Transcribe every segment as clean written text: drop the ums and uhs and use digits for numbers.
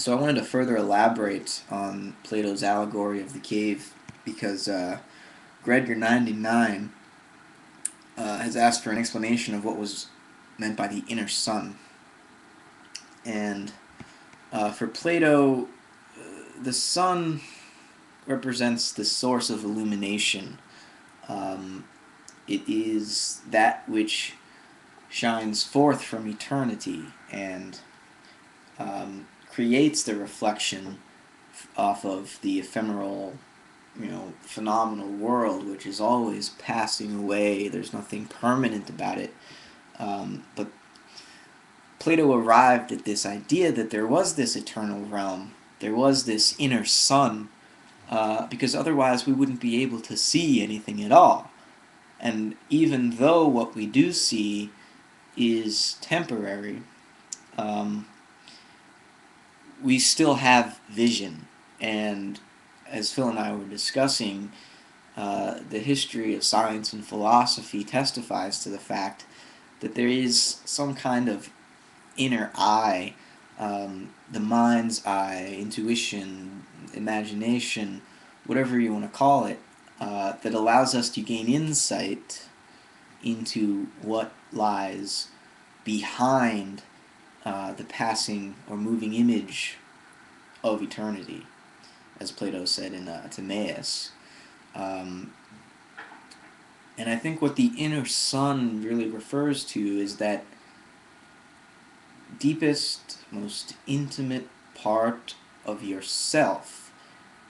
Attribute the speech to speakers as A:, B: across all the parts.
A: So I wanted to further elaborate on Plato's allegory of the cave because Gregor99 has asked for an explanation of what was meant by the inner sun. And for Plato, the sun represents the source of illumination. It is that which shines forth from eternity and creates the reflection off of the ephemeral, phenomenal world, which is always passing away. There's nothing permanent about it. But Plato arrived at this idea that there was this eternal realm, there was this inner sun, because otherwise we wouldn't be able to see anything at all. And even though what we do see is temporary, we still have vision. And as Phil and I were discussing, the history of science and philosophy testifies to the fact that there is some kind of inner eye, the mind's eye, intuition, imagination, whatever you want to call it, that allows us to gain insight into what lies behind the passing or moving image of eternity, as Plato said in Timaeus. And I think what the inner sun really refers to is that deepest, most intimate part of yourself.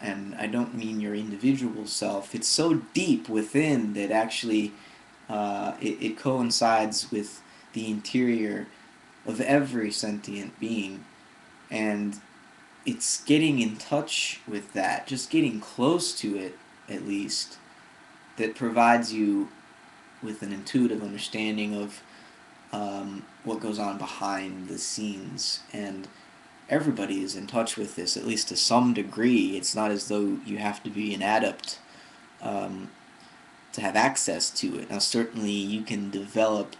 A: And I don't mean your individual self. It's so deep within that actually it coincides with the interior of every sentient being. And it's getting in touch with that, just getting close to it at least, that provides you with an intuitive understanding of what goes on behind the scenes. And everybody is in touch with this, at least to some degree. It's not as though you have to be an adept to have access to it. Now, certainly you can develop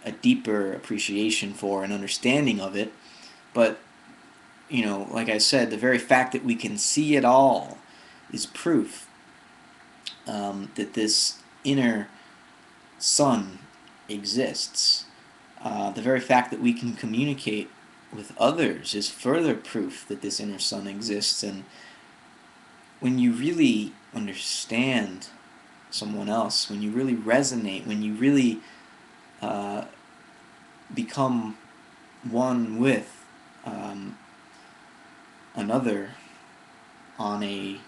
A: a deeper appreciation for and understanding of it, but, like I said, the very fact that we can see it all is proof that this inner sun exists. The very fact that we can communicate with others is further proof that this inner sun exists. And when you really understand someone else, when you really resonate, when you really become one with another on a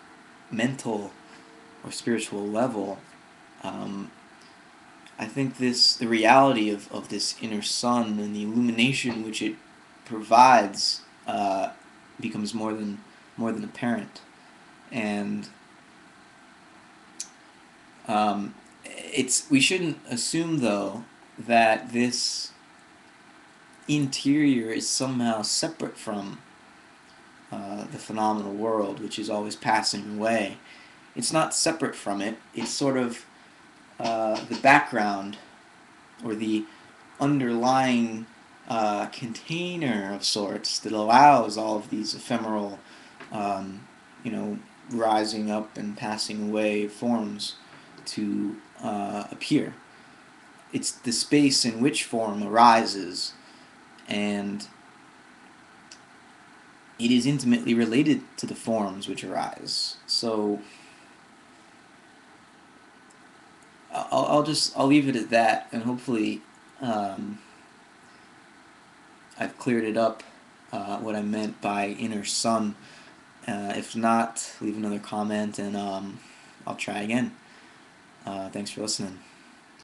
A: mental or spiritual level, I think the reality of this inner sun and the illumination which it provides becomes more than apparent. And we shouldn't assume, though, that this interior is somehow separate from the phenomenal world, which is always passing away. It's not separate from it. It's sort of the background or the underlying container of sorts that allows all of these ephemeral, rising up and passing away forms to appear. It's the space in which form arises, and it is intimately related to the forms which arise. So I'll leave it at that, and hopefully I've cleared it up, what I meant by inner sun. If not, leave another comment, and I'll try again. Thanks for listening.